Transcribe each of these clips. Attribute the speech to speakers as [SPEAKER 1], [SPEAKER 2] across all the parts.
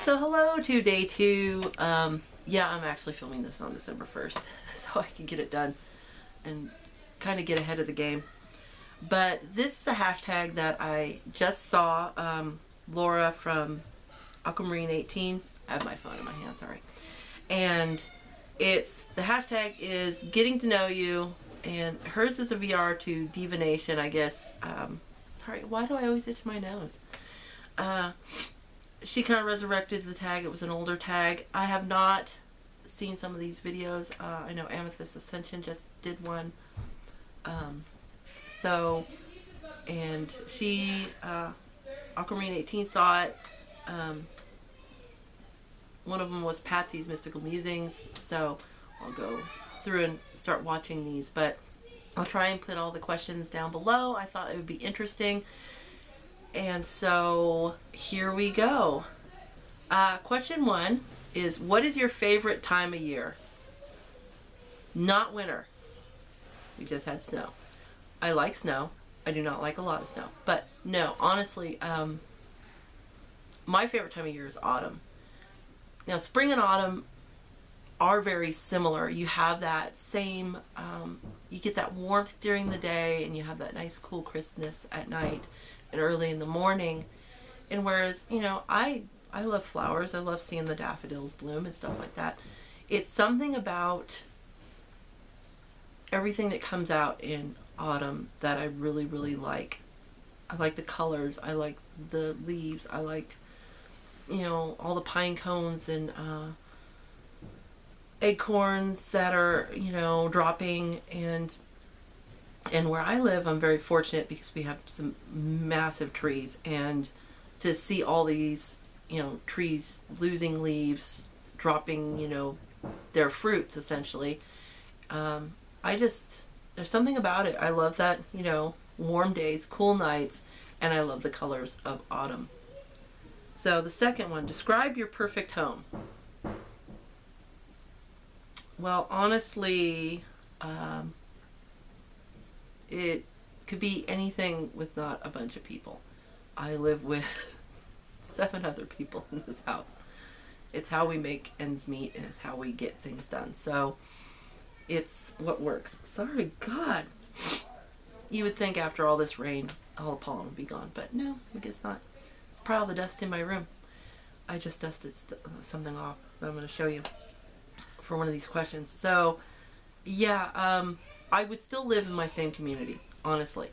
[SPEAKER 1] So hello to day 2. Yeah, I'm actually filming this on December 1st so I can get it done and kind of get ahead of the game. But this is a hashtag that I just saw. Laura from Aquamarine 18. I have my phone in my hand, sorry. And the hashtag is getting to know you, and hers is a VR to DeeVination, I guess. Sorry, why do I always itch my nose? She kind of resurrected the tag. It was an older tag. I have not seen some of these videos. I know Amethyst Ascension just did one. And she, Aquamarine 18 saw it. One of them was Patsy's Mystical Musings, so I'll go through and start watching these, but I'll try and put all the questions down below. I thought it would be interesting, and so here we go. Question 1 is, what is your favorite time of year? Not winter. We just had snow. I like snow. I do not like a lot of snow, but no, honestly, my favorite time of year is autumn. Now, spring and autumn are very similar. You have that same, you get that warmth during the day, and you have that nice cool crispness at night and early in the morning. And whereas, you know, I love flowers. I love seeing the daffodils bloom and stuff like that. It's something about everything that comes out in autumn that I really, really like. I like the colors. I like the leaves. I like, you know, all the pine cones and acorns that are, you know, dropping. And where I live, I'm very fortunate because we have some massive trees, and to see all these, you know, trees losing leaves, dropping, you know, their fruits essentially. There's something about it. I love that, you know, warm days, cool nights, and I love the colors of autumn. So the second one, describe your perfect home. Well, honestly, it could be anything with not a bunch of people. I live with 7 other people in this house. It's how we make ends meet, and it's how we get things done. So it's what works. Sorry, God. You would think after all this rain, all the pollen would be gone, but no, I guess not. It's probably all the dust in my room. I just dusted something off that I'm going to show you for one of these questions. So, yeah, I would still live in my same community, honestly.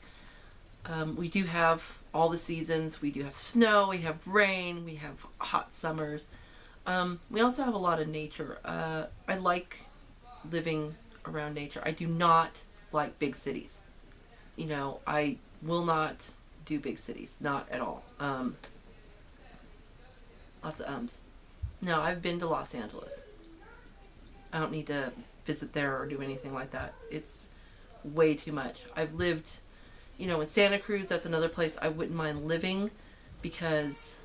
[SPEAKER 1] We do have all the seasons. We do have snow, we have rain, we have hot summers. We also have a lot of nature. I like living around nature. I do not like big cities. You know, I will not do big cities, not at all. Lots of ums. No, I've been to Los Angeles. I don't need to visit there or do anything like that. It's way too much. I've lived, you know, in Santa Cruz. That's another place I wouldn't mind living because,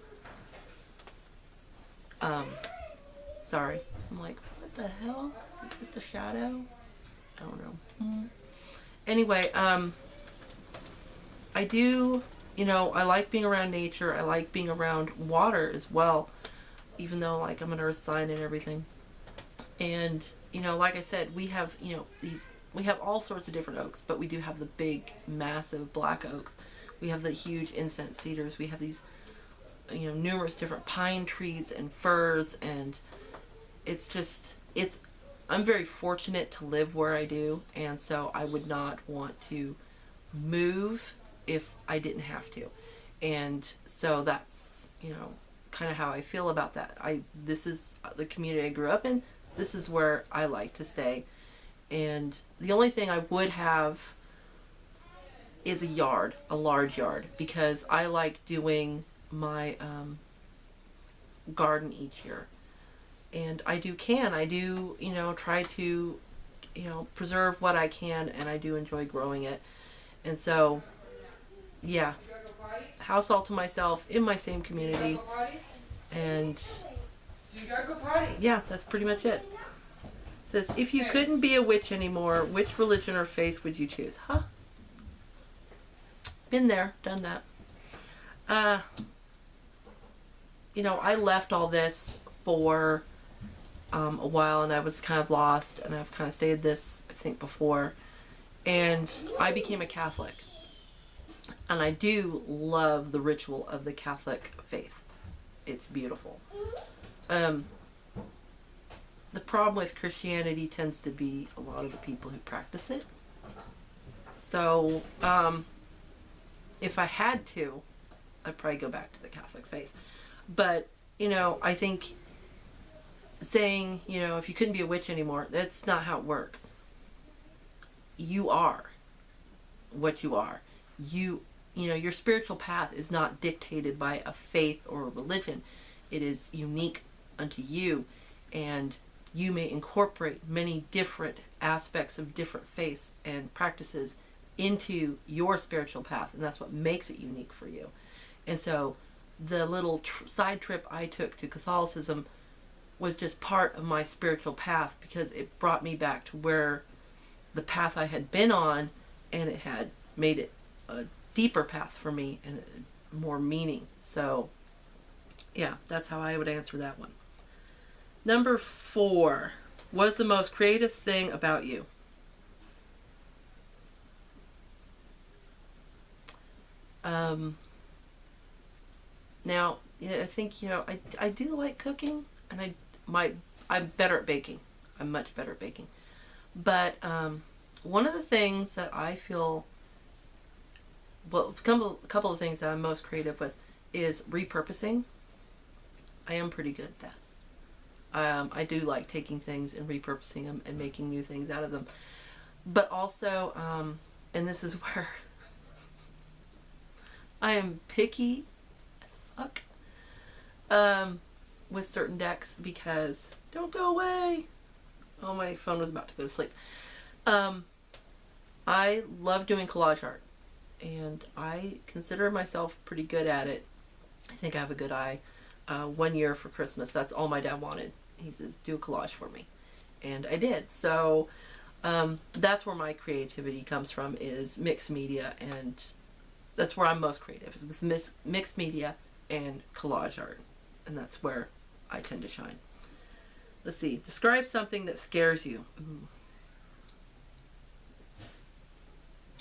[SPEAKER 1] sorry. I'm like, what the hell? Is it just a shadow? I don't know. Anyway, I do, you know, I like being around nature. I like being around water as well, even though, like, I'm an earth sign and everything. And, you know, like I said, we have, you know, we have all sorts of different oaks, but we do have the big, massive black oaks. We have the huge incense cedars. We have these, you know, numerous different pine trees and firs, and it's just, I'm very fortunate to live where I do, and so I would not want to move if I didn't have to. And so that's, you know, kind of how I feel about that. This is the community I grew up in. This is where I like to stay. And the only thing I would have is a yard, a large yard, because I like doing my garden each year. And I do, you know, try to, you know, preserve what I can, and I do enjoy growing it. And so, yeah, house all to myself in my same community. And yeah, that's pretty much it. It says, if you couldn't be a witch anymore, which religion or faith would you choose? Huh? Been there, done that. you know, I left all this for a while, and I was kind of lost, and I've kind of stated this, I think, before, and I became a Catholic. And I do love the ritual of the Catholic faith. It's beautiful. The problem with Christianity tends to be a lot of the people who practice it. So, if I had to, I'd probably go back to the Catholic faith. But, you know, I think saying, you know, if you couldn't be a witch anymore, that's not how it works. You are what you are. You know, your spiritual path is not dictated by a faith or a religion. It is unique unto you, and you may incorporate many different aspects of different faiths and practices into your spiritual path, and that's what makes it unique for you. And so the little side trip I took to Catholicism was just part of my spiritual path, because it brought me back to where the path I had been on, and it had made it a deeper path for me and more meaning. So yeah, that's how I would answer that one. Number 4, what's the most creative thing about you? Now, yeah, I think, you know, I do like cooking, and I'm better at baking. I'm much better at baking. But one of the things that I feel, well, a couple of things that I'm most creative with is repurposing. I am pretty good at that. I do like taking things and repurposing them and making new things out of them. But also, and this is where I am picky as fuck with certain decks, because don't go away. Oh, my phone was about to go to sleep. I love doing collage art, and I consider myself pretty good at it. I think I have a good eye. 1 year for Christmas, that's all my dad wanted. He says, do a collage for me. And I did. So that's where my creativity comes from, is mixed media, and that's where I'm most creative, is with mixed media and collage art. And that's where I tend to shine. Let's see. Describe something that scares you. Ooh.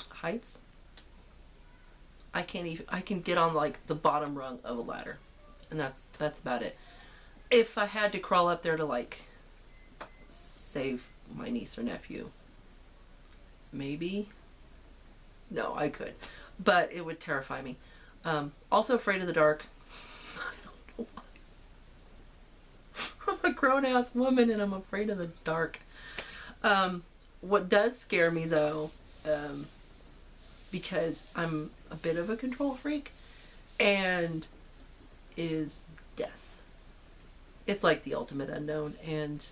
[SPEAKER 1] Heights. I can get on like the bottom rung of a ladder, and that's about it. If I had to crawl up there to like save my niece or nephew, maybe. No, I could, but it would terrify me. Also afraid of the dark. I don't know why. I'm a grown-ass woman and I'm afraid of the dark. What does scare me though, because I'm a bit of a control freak, and is death. It's like the ultimate unknown, and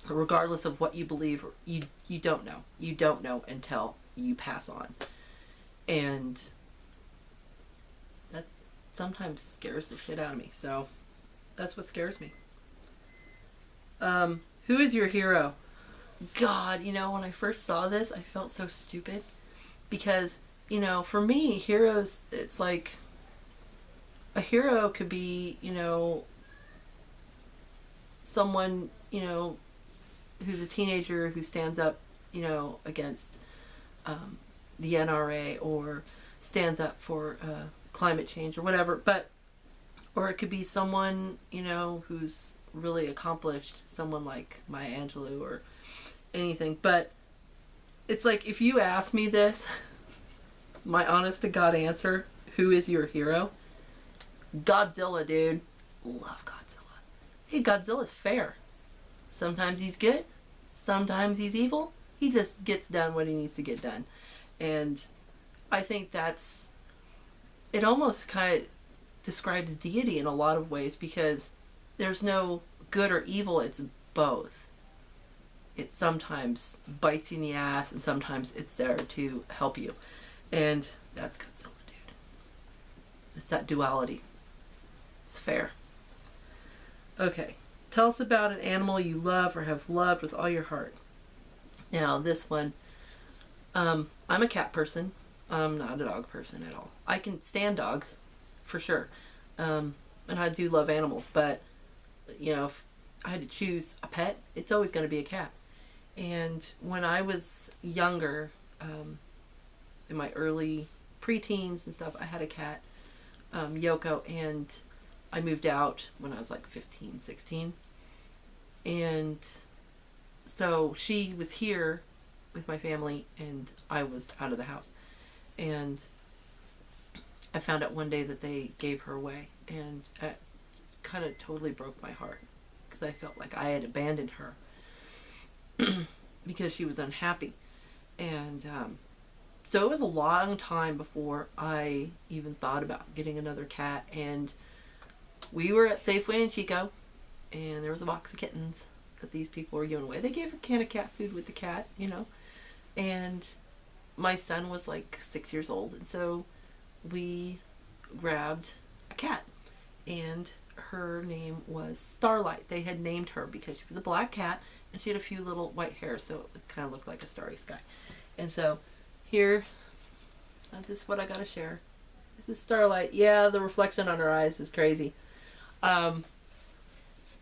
[SPEAKER 1] regardless of what you believe, you don't know. You don't know until you pass on. And that sometimes scares the shit out of me. So that's what scares me. Who is your hero? God, you know, when I first saw this, I felt so stupid. Because, you know, for me, heroes, it's like, a hero could be, you know, someone, you know, who's a teenager who stands up, you know, against the NRA, or stands up for climate change or whatever. But, or it could be someone, you know, who's really accomplished, someone like Maya Angelou or anything. But it's like, if you ask me this, my honest to God answer, who is your hero? Godzilla, dude. Love Godzilla. Hey, Godzilla's fair. Sometimes he's good, sometimes he's evil. He just gets done what he needs to get done. And I think that's, it almost kind of describes deity in a lot of ways, because there's no good or evil, it's both. It sometimes bites you in the ass, and sometimes it's there to help you. And that's Godzilla, dude. It's that duality. It's fair. Okay. Tell us about an animal you love or have loved with all your heart. Now, this one, I'm a cat person. I'm not a dog person at all. I can stand dogs, for sure. and I do love animals, but you know, if I had to choose a pet, it's always going to be a cat. And when I was younger, in my early preteens and stuff, I had a cat, Yoko, and I moved out when I was like 15, 16. And so she was here with my family, and I was out of the house. And I found out one day that they gave her away, and it kind of totally broke my heart because I felt like I had abandoned her because she was unhappy. And so it was a long time before I even thought about getting another cat. And we were at Safeway in Chico, and there was a box of kittens that these people were giving away. They gave a can of cat food with the cat, you know. And my son was like 6 years old, and so we grabbed a cat, and her name was Starlight. They had named her because she was a black cat, and she had a few little white hairs, so it kind of looked like a starry sky. And so here, this is what I gotta share. This is Starlight. Yeah, the reflection on her eyes is crazy.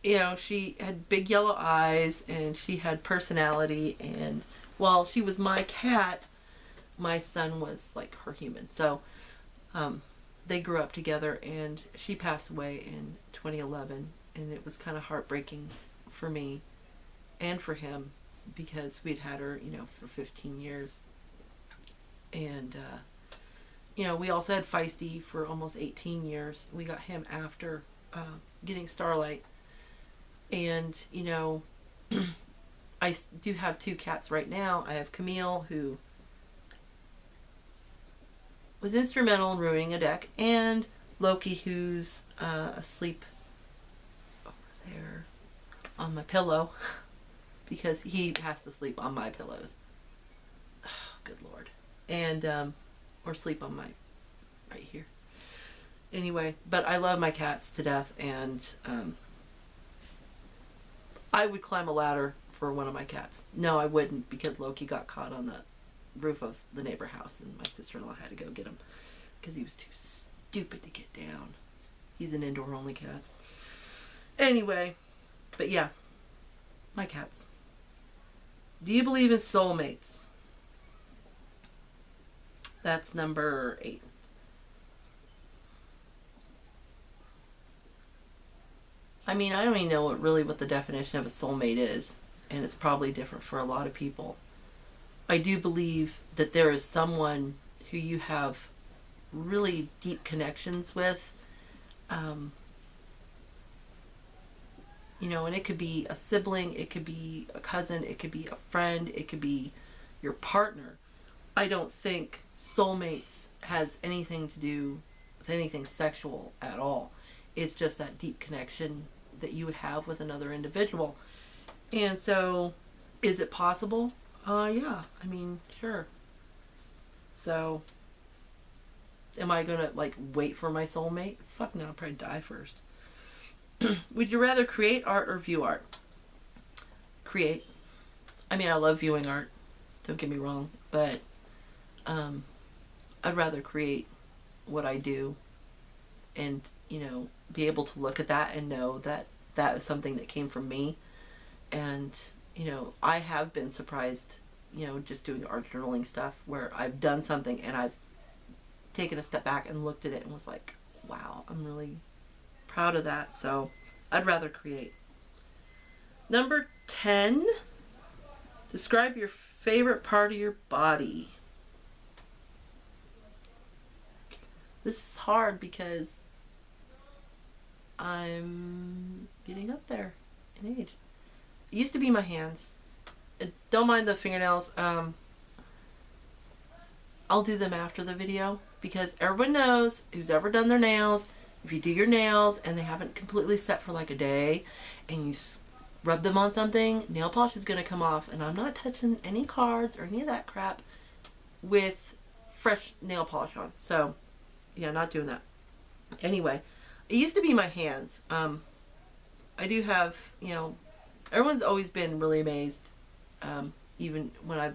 [SPEAKER 1] You know, she had big yellow eyes, and she had personality, and while she was my cat, my son was like her human. So they grew up together, and she passed away in 2011, and it was kind of heartbreaking for me and for him because we'd had her, you know, for 15 years. And you know, we also had Feisty for almost 18 years. We got him after getting Starlight. And you know, I do have two cats right now. I have Camille, who was instrumental in ruining a deck, and Loki, who's asleep over there on my pillow because he has to sleep on my pillows. Oh, good Lord. And or sleep on my right here. Anyway, but I love my cats to death, and I would climb a ladder for one of my cats. No, I wouldn't, because Loki got caught on the roof of the neighbor house, and my sister-in-law had to go get him because he was too stupid to get down. He's an indoor only cat. Anyway, but yeah, my cats. Do you believe in soulmates? That's number 8. I mean, I don't even know what the definition of a soulmate is, and it's probably different for a lot of people. I do believe that there is someone who you have really deep connections with. You know, and it could be a sibling, it could be a cousin, it could be a friend, it could be your partner. I don't think soulmates has anything to do with anything sexual at all. It's just that deep connection that you would have with another individual. And so, is it possible? Yeah, I mean, sure. So, am I gonna, like, wait for my soulmate? Fuck no, I'll probably die first. Would you rather create art or view art? Create. I mean, I love viewing art. Don't get me wrong. But, I'd rather create what I do and, you know, be able to look at that and know that that is something that came from me. And, you know, I have been surprised, you know, just doing art journaling stuff where I've done something and I've taken a step back and looked at it and was like, wow, I'm really proud of that. So I'd rather create. Number 10, describe your favorite part of your body. This is hard because I'm getting up there in age. It used to be my hands. Don't mind the fingernails. I'll do them after the video because everyone knows who's ever done their nails. If you do your nails and they haven't completely set for like a day and you rub them on something, nail polish is going to come off. And I'm not touching any cards or any of that crap with fresh nail polish on. So, yeah, not doing that. Anyway, it used to be my hands. I do have, you know, everyone's always been really amazed, even when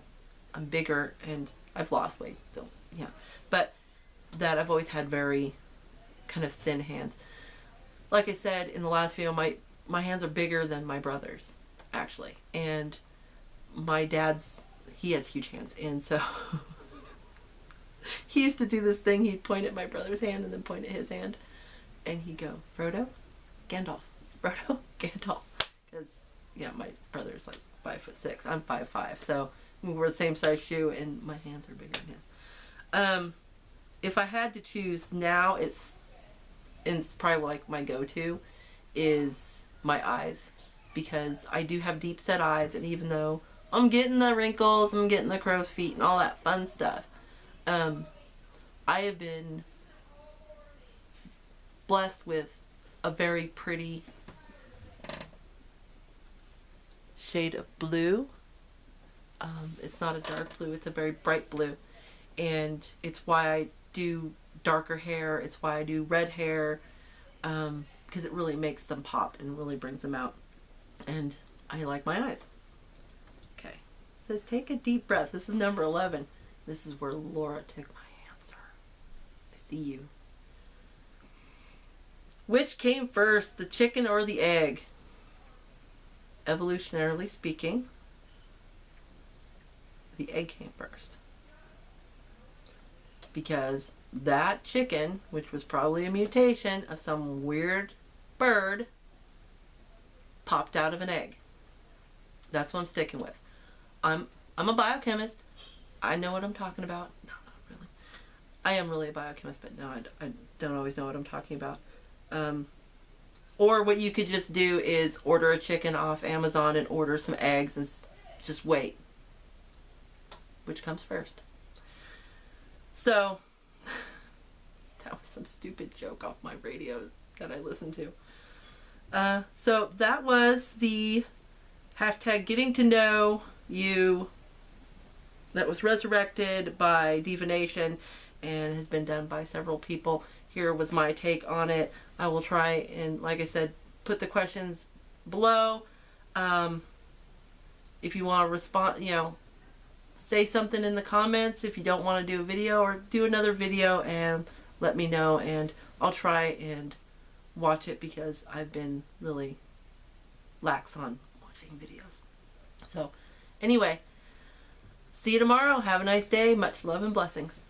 [SPEAKER 1] I'm bigger and I've lost weight still, yeah. But that I've always had very kind of thin hands. like I said in the last video, my hands are bigger than my brother's, actually. And my dad's, he has huge hands. And so he used to do this thing. He'd point at my brother's hand and then point at his hand. And he'd go, Frodo, Gandalf, Frodo, Gandalf. Because, yeah, my brother's like 5'6". I'm 5'5". So we wear the same size shoe and my hands are bigger than his. If I had to choose now, it's probably like my go-to is my eyes, because I do have deep set eyes, and even though I'm getting the wrinkles, I'm getting the crow's feet and all that fun stuff, I have been blessed with a very pretty shade of blue. It's not a dark blue, it's a very bright blue, and it's why I do darker hair, it's why I do red hair, because it really makes them pop and really brings them out. And I like my eyes. Okay. It says take a deep breath. This is number 11. This is where Laura took my answer. I see you. Which came first, the chicken or the egg? Evolutionarily speaking, the egg came first. Because that chicken, which was probably a mutation of some weird bird, popped out of an egg. That's what I'm sticking with. I'm a biochemist. I know what I'm talking about. No, not really. I am really a biochemist, but no, I don't always know what I'm talking about. Or what you could just do is order a chicken off Amazon and order some eggs and just wait. Which comes first? So, that was some stupid joke off my radio that I listened to. So that was the hashtag getting to know you that was resurrected by DeeVination and has been done by several people. Here was my take on it. I will try and, like I said, put the questions below. If you want to respond, you know, say something in the comments if you don't want to do a video, or do another video and let me know, and I'll try and watch it, because I've been really lax on watching videos. So anyway, see you tomorrow. Have a nice day. Much love and blessings.